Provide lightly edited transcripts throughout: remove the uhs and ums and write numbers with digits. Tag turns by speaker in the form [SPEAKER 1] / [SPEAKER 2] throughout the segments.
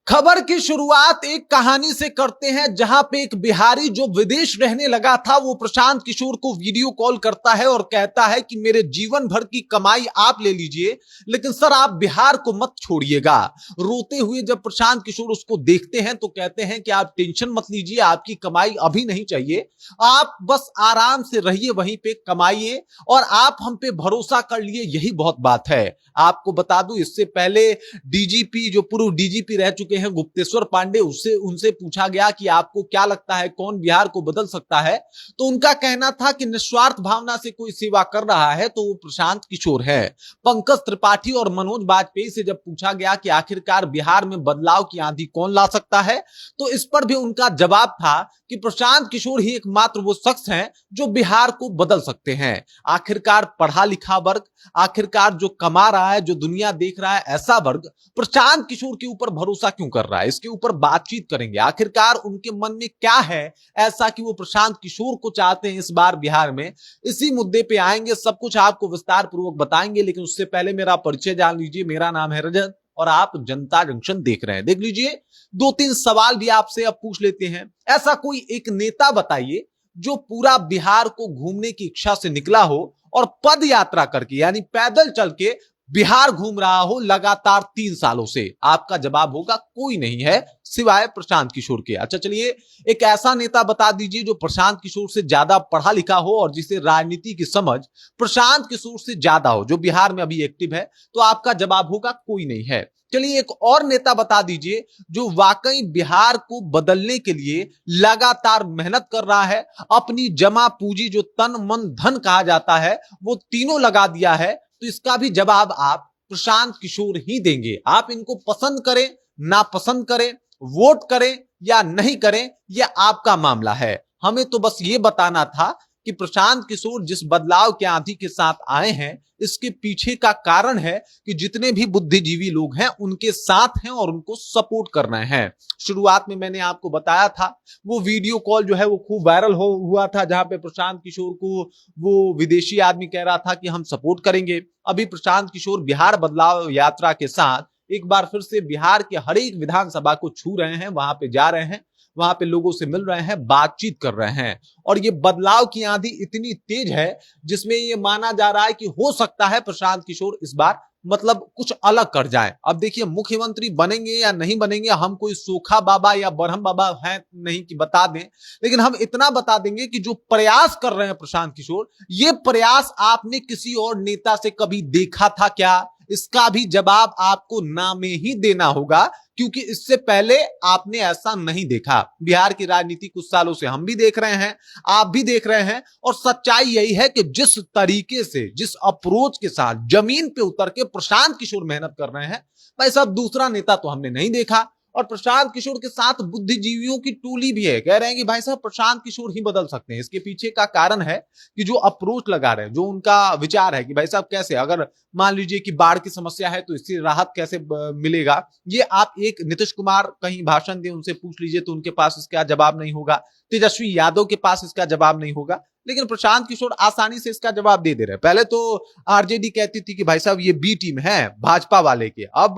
[SPEAKER 1] खबर की शुरुआत एक कहानी से करते हैं जहां पे एक बिहारी जो विदेश रहने लगा था वो प्रशांत किशोर को वीडियो कॉल करता है और कहता है कि मेरे जीवन भर की कमाई आप ले लीजिए, लेकिन सर आप बिहार को मत छोड़िएगा। रोते हुए जब प्रशांत किशोर उसको देखते हैं तो कहते हैं कि आप टेंशन मत लीजिए, आपकी कमाई अभी नहीं चाहिए, आप बस आराम से रहिए, वहीं पे कमाइए और आप हम पे भरोसा कर लिए, यही बहुत बात है। आपको बता दूं, इससे पहले डीजीपी जो पूर्व डीजीपी रह चुके हैं गुप्तेश्वर पांडे, उससे उनसे पूछा गया कि आपको क्या लगता है कौन बिहार को बदल सकता है, तो उनका कहना था कि निस्वार्थ भावना से कोई सेवा कर रहा है तो वो प्रशांत किशोर है। पंकज त्रिपाठी और मनोज बाजपेयी से जब पूछा गया कि आखिरकार बिहार में बदलाव की आंधी कौन ला सकता है, तो इस पर भी उनका जवाब था कि प्रशांत किशोर ही एकमात्र वो शख्स हैं जो बिहार को बदल सकते हैं। आखिरकार पढ़ा लिखा वर्ग, आखिरकार जो कमा रहा है, जो दुनिया देख रहा है, ऐसा वर्ग प्रशांत किशोर के ऊपर भरोसा क्यों कर रहा है, इसके ऊपर बातचीत करेंगे। आखिरकार उनके मन में क्या है ऐसा कि वो प्रशांत किशोर को चाहते हैं इस बार बिहार में, इसी मुद्दे पे आएंगे, सब कुछ आपको विस्तार पूर्वक बताएंगे। लेकिन उससे पहले मेरा परिचय जान लीजिए। मेरा नाम है रजत और आप जनता जंक्शन देख रहे हैं। देख लीजिए, दो तीन सवाल भी आपसे अब पूछ लेते हैं। ऐसा कोई एक नेता बताइए जो पूरा बिहार को घूमने की इच्छा से निकला हो और पद यात्रा करके यानी पैदल चल के बिहार घूम रहा हो लगातार 3 सालों से। आपका जवाब होगा कोई नहीं है सिवाय प्रशांत किशोर के। अच्छा चलिए, एक ऐसा नेता बता दीजिए जो प्रशांत किशोर से ज्यादा पढ़ा लिखा हो और जिसे राजनीति की समझ प्रशांत किशोर से ज्यादा हो, जो बिहार में अभी एक्टिव है, तो आपका जवाब होगा कोई नहीं है। चलिए, एक और नेता बता दीजिए जो वाकई बिहार को बदलने के लिए लगातार मेहनत कर रहा है, अपनी जमा पूंजी जो तन मन धन कहा जाता है वो तीनों लगा दिया है, तो इसका भी जवाब आप प्रशांत किशोर ही देंगे। आप इनको पसंद करें ना पसंद करें, वोट करें या नहीं करें, यह आपका मामला है। हमें तो बस ये बताना था कि प्रशांत किशोर जिस बदलाव के आंधी के साथ आए हैं, इसके पीछे का कारण है कि जितने भी बुद्धिजीवी लोग हैं उनके साथ हैं और उनको सपोर्ट कर रहे हैं। शुरुआत में मैंने आपको बताया था वो वीडियो कॉल जो है वो खूब वायरल हुआ था, जहां पे प्रशांत किशोर को वो विदेशी आदमी कह रहा था कि हम सपोर्ट करेंगे। अभी प्रशांत किशोर बिहार बदलाव यात्रा के साथ एक बार फिर से बिहार के हर एक विधानसभा को छू रहे हैं, वहां पे जा रहे हैं, वहां पे लोगों से मिल रहे हैं, बातचीत कर रहे हैं। और ये बदलाव की आंधी इतनी तेज है जिसमें ये माना जा रहा है कि हो सकता है प्रशांत किशोर इस बार मतलब कुछ अलग कर जाए। अब देखिए, मुख्यमंत्री बनेंगे या नहीं बनेंगे, हम कोई सोखा बाबा या बरहम बाबा हैं नहीं कि बता दें, लेकिन हम इतना बता देंगे कि जो प्रयास कर रहे हैं प्रशांत किशोर, ये प्रयास आपने किसी और नेता से कभी देखा था क्या? इसका भी जवाब आपको ना में ही देना होगा, क्योंकि इससे पहले आपने ऐसा नहीं देखा। बिहार की राजनीति कुछ सालों से हम भी देख रहे हैं, आप भी देख रहे हैं, और सच्चाई यही है कि जिस तरीके से, जिस अप्रोच के साथ जमीन पे उतर के प्रशांत किशोर मेहनत कर रहे हैं, भाई साहब दूसरा नेता तो हमने नहीं देखा। और प्रशांत किशोर के साथ बुद्धिजीवियों की टोली भी है, कह रहे हैं कि भाई साहब प्रशांत किशोर ही बदल सकते हैं। इसके पीछे का कारण है कि जो अप्रोच लगा रहे हैं, जो उनका विचार है कि भाई साहब कैसे, अगर मान लीजिए कि बाढ़ की समस्या है तो इससे राहत कैसे मिलेगा, ये आप एक नीतीश कुमार कहीं भाषण दे उनसे पूछ लीजिए तो उनके पास इसका जवाब नहीं होगा, तेजस्वी यादव के पास इसका जवाब नहीं होगा, लेकिन प्रशांत किशोर आसानी से इसका जवाब दे रहे हैं। पहले तो आरजेडी कहती थी कि भाई साहब ये बी टीम है भाजपा वाले के, अब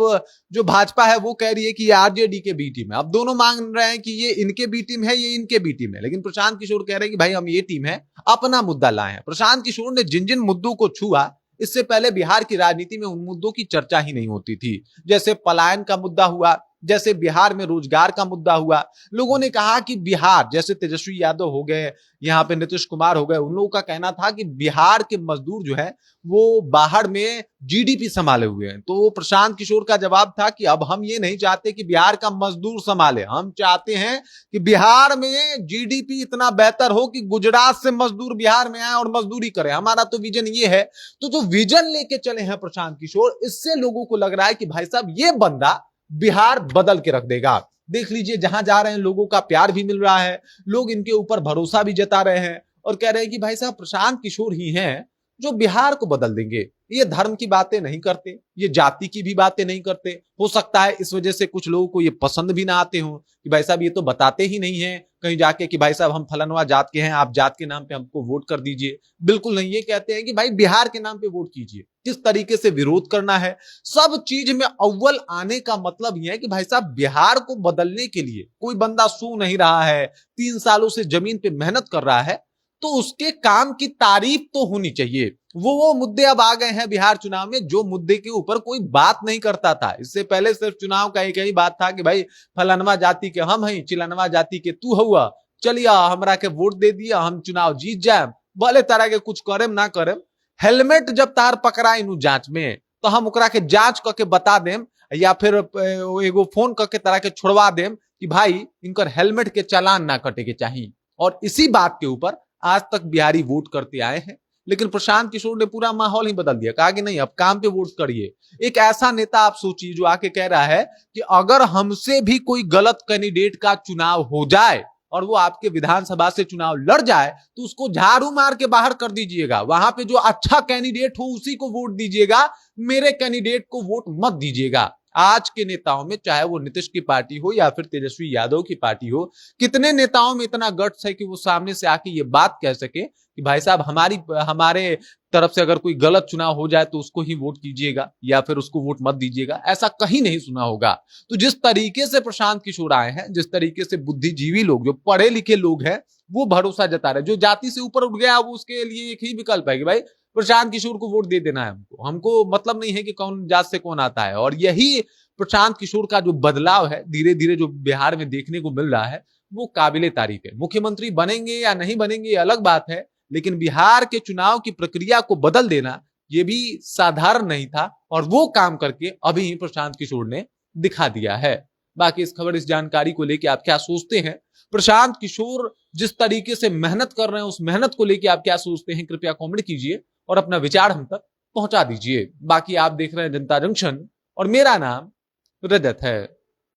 [SPEAKER 1] जो भाजपा है वो कह रही है कि ये आरजेडी के बी टीम है। अब दोनों मांग रहे हैं कि ये इनके बी टीम है, ये इनके बी टीम है, लेकिन प्रशांत किशोर कह रहे हैं कि भाई हम ये टीम है, अपना मुद्दा लाए हैं। प्रशांत किशोर ने जिन जिन मुद्दों को छुआ, इससे पहले बिहार की राजनीति में उन मुद्दों की चर्चा ही नहीं होती थी। जैसे पलायन का मुद्दा हुआ, जैसे बिहार में रोजगार का मुद्दा हुआ। लोगों ने कहा कि बिहार, जैसे तेजस्वी यादव हो गए, यहाँ पे नीतीश कुमार हो गए, उन लोगों का कहना था कि बिहार के मजदूर जो है वो बाहर में जीडीपी संभाले हुए हैं। तो प्रशांत किशोर का जवाब था कि अब हम ये नहीं चाहते कि बिहार का मजदूर संभाले, हम चाहते हैं कि बिहार में जीडीपी इतना बेहतर हो कि गुजरात से मजदूर बिहार में आए और मजदूरी करें। हमारा तो विजन ये है। तो जो विजन लेके चले हैं प्रशांत किशोर, इससे लोगों को लग रहा है कि भाई साहब ये बंदा बिहार बदल के रख देगा। देख लीजिए, जहां जा रहे हैं लोगों का प्यार भी मिल रहा है, लोग इनके ऊपर भरोसा भी जता रहे हैं और कह रहे हैं कि भाई साहब प्रशांत किशोर ही हैं जो बिहार को बदल देंगे। ये धर्म की बातें नहीं करते, ये जाति की भी बातें नहीं करते। हो सकता है इस वजह से कुछ लोगों को ये पसंद भी ना आते हो कि भाई साहब ये तो बताते ही नहीं है कहीं जाके कि भाई साहब हम फलानवा जात के हैं, आप जात के नाम पे हमको वोट कर दीजिए। बिल्कुल नहीं, ये कहते हैं कि भाई बिहार के नाम पे वोट कीजिए। किस तरीके से विरोध करना है, सब चीज में अव्वल आने का मतलब यह है कि भाई साहब बिहार को बदलने के लिए कोई बंदा सू नहीं रहा है, 3 सालों से जमीन पे मेहनत कर रहा है, तो उसके काम की तारीफ तो होनी चाहिए। वो मुद्दे अब आ गए हैं बिहार चुनाव में जो मुद्दे के ऊपर कोई बात नहीं करता था। इससे पहले सिर्फ चुनाव का एक ही बात था कि भाई फलानवा जाति के हम हैं, चिलनवा जाति के तू हुआ, चलिए हमरा के वोट दे दिया, हम चुनाव जीत जाए, भले तरह के कुछ करेम ना करेम, हेलमेट जब तार पकड़ाई नु जांच में तो हम ओकरा के जांच करके बता देम, या फिर एगो फोन करके तरह के छोड़वा देम कि भाई इनकर हेलमेट के चालान ना कटे के चाहिए। और इसी बात के ऊपर आज तक बिहारी वोट करते आए हैं। लेकिन प्रशांत किशोर ने पूरा माहौल ही बदल दिया, कहा कि नहीं अब काम पे वोट करिए। एक ऐसा नेता आप सोचिए जो आके कह रहा है कि अगर हमसे भी कोई गलत कैंडिडेट का चुनाव हो जाए और वो आपके विधानसभा से चुनाव लड़ जाए तो उसको झाड़ू मार के बाहर कर दीजिएगा, वहां पे जो अच्छा कैंडिडेट हो उसी को वोट दीजिएगा, मेरे कैंडिडेट को वोट मत दीजिएगा। आज के नेताओं में चाहे वो नीतीश की पार्टी हो या फिर तेजस्वी यादव की पार्टी हो, कितने नेताओं में इतना गट्स है कि वो सामने से आके ये बात कह सके कि भाई साहब हमारे तरफ से अगर कोई गलत चुनाव हो जाए तो उसको ही वोट कीजिएगा या फिर उसको वोट मत दीजिएगा। ऐसा कहीं नहीं सुना होगा। तो जिस तरीके से प्रशांत किशोर आए हैं, जिस तरीके से बुद्धिजीवी लोग, जो पढ़े लिखे लोग हैं, वो भरोसा जता रहे। जो जाति से ऊपर उठ गया वो उसके लिए एक ही विकल्प है कि भाई प्रशांत किशोर को वोट दे देना है। हमको मतलब नहीं है कि कौन जात से कौन आता है। और यही प्रशांत किशोर का जो बदलाव है धीरे धीरे जो बिहार में देखने को मिल रहा है वो काबिले तारीफ है। मुख्यमंत्री बनेंगे या नहीं बनेंगे ये अलग बात है, लेकिन बिहार के चुनाव की प्रक्रिया को बदल देना ये भी साधारण नहीं था और वो काम करके अभी प्रशांत किशोर ने दिखा दिया है। बाकी इस खबर, इस जानकारी को लेकर आप क्या सोचते हैं? प्रशांत किशोर जिस तरीके से मेहनत कर रहे हैं उस मेहनत को लेकर आप क्या सोचते हैं? कृपया कमेंट कीजिए और अपना विचार हम तक पहुंचा दीजिए। बाकी आप देख रहे हैं जनता जंक्शन और मेरा नाम रजत है।